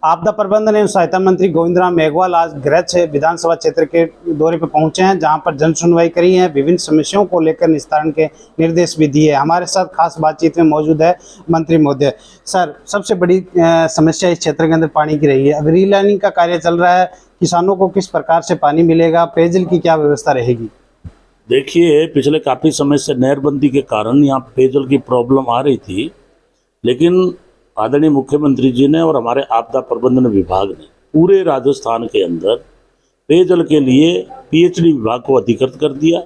आपदा प्रबंधन एवं सहायता मंत्री गोविंद राम मेघवाल आज गृह विधानसभा क्षेत्र के दौरे पर पहुंचे हैं, जहां पर जन सुनवाई करी है। विभिन्न समस्याओं को लेकर निस्तारण के निर्देश भी दिए। हमारे साथ खास बातचीत में मौजूद है मंत्री महोदय। सर, सबसे बड़ी समस्या इस क्षेत्र के अंदर पानी की रही है। अब रीलाइनिंग का कार्य चल रहा है, किसानों को किस प्रकार से पानी मिलेगा, पेयजल की क्या व्यवस्था रहेगी? देखिए, पिछले काफ़ी समय से नहरबंदी के कारण यहाँ पेयजल की प्रॉब्लम आ रही थी, लेकिन आदरणीय मुख्यमंत्री जी ने और हमारे आपदा प्रबंधन विभाग ने पूरे राजस्थान के अंदर पेयजल के लिए पीएचडी विभाग को अधिकृत कर दिया।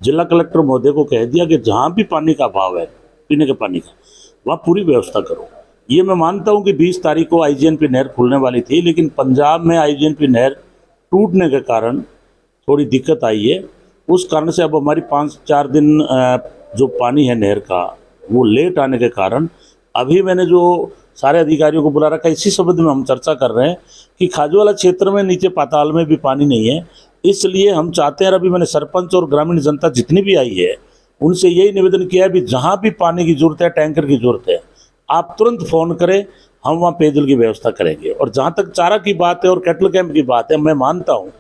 जिला कलेक्टर महोदय को कह दिया कि जहाँ भी पानी का अभाव है, पीने के पानी का, वहाँ पूरी व्यवस्था करो। ये मैं मानता हूँ कि 20 तारीख को आईजीएनपी नहर खुलने वाली थी, लेकिन पंजाब में आईजीएनपी नहर टूटने के कारण थोड़ी दिक्कत आई है। उस कारण से अब हमारी 5-4 दिन जो पानी है नहर का, वो लेट आने के कारण अभी मैंने जो सारे अधिकारियों को बुला रखा है, इसी संबंध में हम चर्चा कर रहे हैं कि खाजूवाला क्षेत्र में नीचे पाताल में भी पानी नहीं है। इसलिए हम चाहते हैं, अभी मैंने सरपंच और ग्रामीण जनता जितनी भी आई है उनसे यही निवेदन किया है कि जहाँ भी पानी की ज़रूरत है, टैंकर की ज़रूरत है, आप तुरंत फ़ोन करें, हम वहाँ पेयजल की व्यवस्था करेंगे। और जहाँ तक चारा की बात है और कैटल कैंप की बात है, मैं मानता हूँ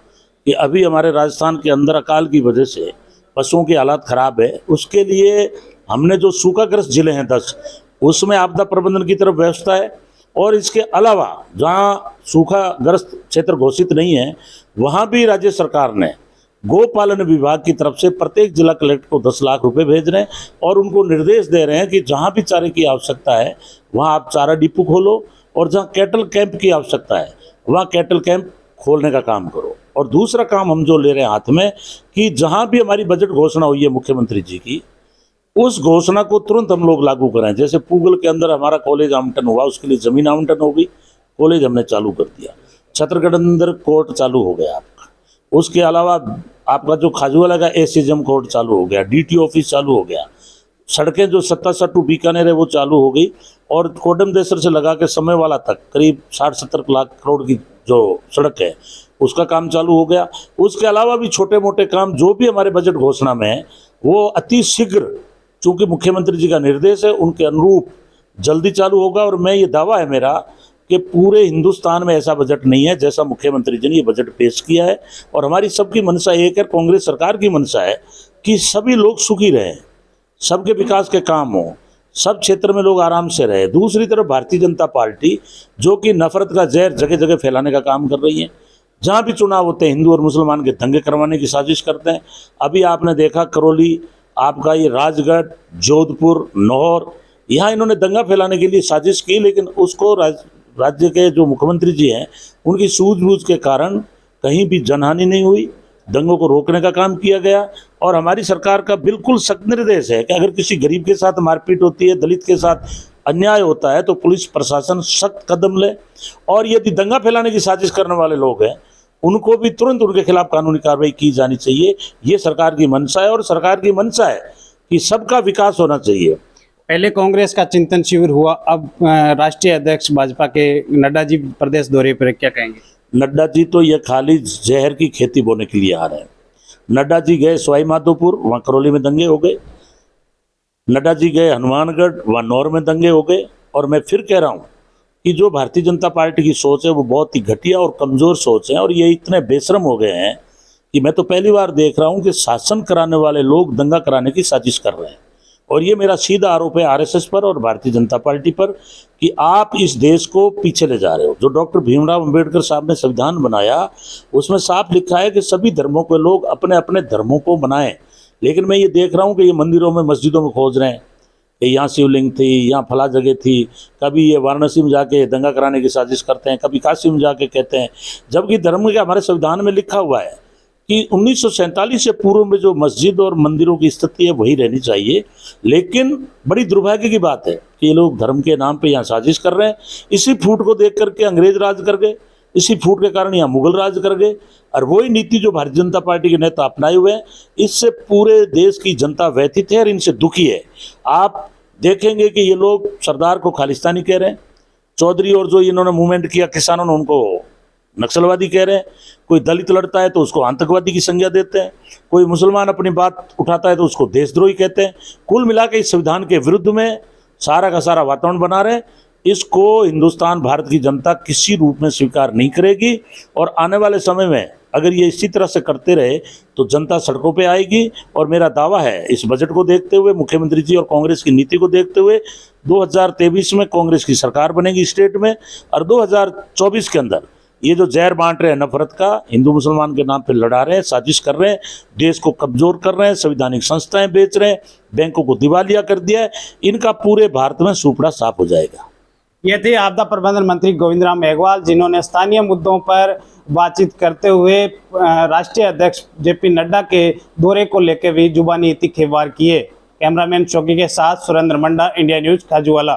कि अभी हमारे राजस्थान के अंदर अकाल की वजह से पशुओं की हालत ख़राब है। उसके लिए हमने जो सूखाग्रस्त जिले हैं 10, उसमें आपदा प्रबंधन की तरफ व्यवस्था है। और इसके अलावा जहाँ सूखाग्रस्त क्षेत्र घोषित नहीं है, वहाँ भी राज्य सरकार ने गोपालन विभाग की तरफ से प्रत्येक जिला कलेक्टर को 10 लाख रुपए भेज रहे हैं और उनको निर्देश दे रहे हैं कि जहाँ भी चारे की आवश्यकता है वहाँ आप चारा डिपो खोलो, और जहाँ कैटल कैंप की आवश्यकता है वहाँ कैटल कैंप खोलने का काम करो। और दूसरा काम हम जो ले रहे हैं हाथ में कि जहाँ भी हमारी बजट घोषणा हुई है मुख्यमंत्री जी की, उस घोषणा को तुरंत हम लोग लागू करें। जैसे पूगल के अंदर हमारा कॉलेज आवंटन हुआ, उसके लिए ज़मीन आवंटन हो गई, कॉलेज हमने चालू कर दिया। छत्तरगढ़ अंदर कोर्ट चालू हो गया आपका। उसके अलावा आपका जो खाजूवाला का एसीएम कोर्ट चालू हो गया, डीटी ऑफिस चालू हो गया, सड़कें जो सत्ता टू बीकानेर है वो चालू हो गई, और कोडम देसर से लगा के समय वाला तक करीब 60-70 लाख करोड़ की जो सड़क है उसका काम चालू हो गया। उसके अलावा भी छोटे मोटे काम जो भी हमारे बजट घोषणा में है वो अति शीघ्र, चूँकि मुख्यमंत्री जी का निर्देश है, उनके अनुरूप जल्दी चालू होगा। और मैं ये दावा है मेरा कि पूरे हिंदुस्तान में ऐसा बजट नहीं है जैसा मुख्यमंत्री जी ने ये बजट पेश किया है। और हमारी सबकी मंशा एक है, कांग्रेस सरकार की मंशा है कि सभी लोग सुखी रहें, सबके विकास के काम हों, सब क्षेत्र में लोग आराम से रहे। दूसरी तरफ भारतीय जनता पार्टी जो कि नफरत का जहर जगह जगह फैलाने का काम कर रही है। जहाँ भी चुनाव होते हैं हिंदू और मुसलमान के दंगे करवाने की साजिश करते हैं। अभी आपने देखा करौली, आपका ये राजगढ़, जोधपुर, नौहर, यहाँ इन्होंने दंगा फैलाने के लिए साजिश की, लेकिन उसको राज्य के जो मुख्यमंत्री जी हैं उनकी सूझबूझ के कारण कहीं भी जनहानि नहीं हुई, दंगों को रोकने का काम किया गया। और हमारी सरकार का बिल्कुल सख्त निर्देश है कि अगर किसी गरीब के साथ मारपीट होती है, दलित के साथ अन्याय होता है, तो पुलिस प्रशासन सख्त कदम ले, और यदि दंगा फैलाने की साजिश करने वाले लोग हैं उनको भी तुरंत उनके खिलाफ कानूनी कार्रवाई की जानी चाहिए। ये सरकार की मंशा है, और सरकार की मंशा है कि सबका विकास होना चाहिए। पहले कांग्रेस का चिंतन शिविर हुआ, अब राष्ट्रीय अध्यक्ष भाजपा के नड्डा जी प्रदेश दौरे पर, क्या कहेंगे? नड्डा जी तो ये खाली जहर की खेती बोने के लिए आ रहे हैं। नड्डा जी गए सवाई माधोपुर, वहाँ करौली में दंगे हो गए। नड्डा जी गए हनुमानगढ़, वहाँ नौर में दंगे हो गए। और मैं फिर कह रहा हूँ कि जो भारतीय जनता पार्टी की सोच है वो बहुत ही घटिया और कमज़ोर सोच है, और ये इतने बेशरम हो गए हैं कि मैं तो पहली बार देख रहा हूँ कि शासन कराने वाले लोग दंगा कराने की साजिश कर रहे हैं। और ये मेरा सीधा आरोप है आरएसएस पर और भारतीय जनता पार्टी पर कि आप इस देश को पीछे ले जा रहे हो। जो डॉक्टर भीमराव अंबेडकर साहब ने संविधान बनाया उसमें साफ लिखा है कि सभी धर्मों के लोग अपने अपने धर्मों को मनाएं, लेकिन मैं ये देख रहा हूँ कि ये मंदिरों में, मस्जिदों में खोज रहे हैं कि यहाँ शिवलिंग थी, यहाँ फला जगह थी। कभी ये वाराणसी में जाके दंगा कराने की साजिश करते हैं, कभी काशी में जाके कहते हैं, जबकि धर्म के हमारे संविधान में लिखा हुआ है कि 1947 से पूर्व में जो मस्जिद और मंदिरों की स्थिति है वही रहनी चाहिए। लेकिन बड़ी दुर्भाग्य की बात है कि ये लोग धर्म के नाम पे यहाँ साजिश कर रहे हैं। इसी फूट को देख करके अंग्रेज राज कर गए, इसी फूट के कारण यहाँ मुगल राज कर गए, और वही नीति जो भारतीय जनता पार्टी के नेता अपनाए हुए हैं, इससे पूरे देश की जनता व्यथित है और इनसे दुखी है। आप देखेंगे कि ये लोग सरदार को खालिस्तानी कह रहे हैं, चौधरी और जो इन्होंने मूवमेंट किया किसानों ने उनको नक्सलवादी कह रहे हैं, कोई दलित लड़ता है तो उसको आतंकवादी की संज्ञा देते हैं, कोई मुसलमान अपनी बात उठाता है तो उसको देशद्रोही कहते हैं। कुल मिला के इस संविधान के विरुद्ध में सारा का सारा वातावरण बना रहे हैं। इसको हिंदुस्तान भारत की जनता किसी रूप में स्वीकार नहीं करेगी और आने वाले समय में अगर ये इसी तरह से करते रहे तो जनता सड़कों पे आएगी। और मेरा दावा है इस बजट को देखते हुए, मुख्यमंत्री जी और कांग्रेस की नीति को देखते हुए 2023 में कांग्रेस की सरकार बनेगी स्टेट में, और 2024 के अंदर ये जो जहर बांट रहे हैं नफरत का, हिंदू मुसलमान के नाम पे लड़ा रहे हैं, साजिश कर रहे हैं, देश को कमजोर कर रहे हैं, संवैधानिक संस्थाएं बेच रहे हैं, बैंकों को दिवालिया कर दिया है, इनका पूरे भारत में सूपड़ा साफ हो जाएगा। ये थे आपदा प्रबंधन मंत्री गोविंद राम मेघवाल, जिन्होंने स्थानीय मुद्दों पर बातचीत करते हुए राष्ट्रीय अध्यक्ष जेपी नड्डा के दौरे को लेकर भी जुबानी तीखे वार किए। कैमरामैन शोकी के साथ सुरेंद्र मंडा, इंडिया न्यूज, खाजूवाला।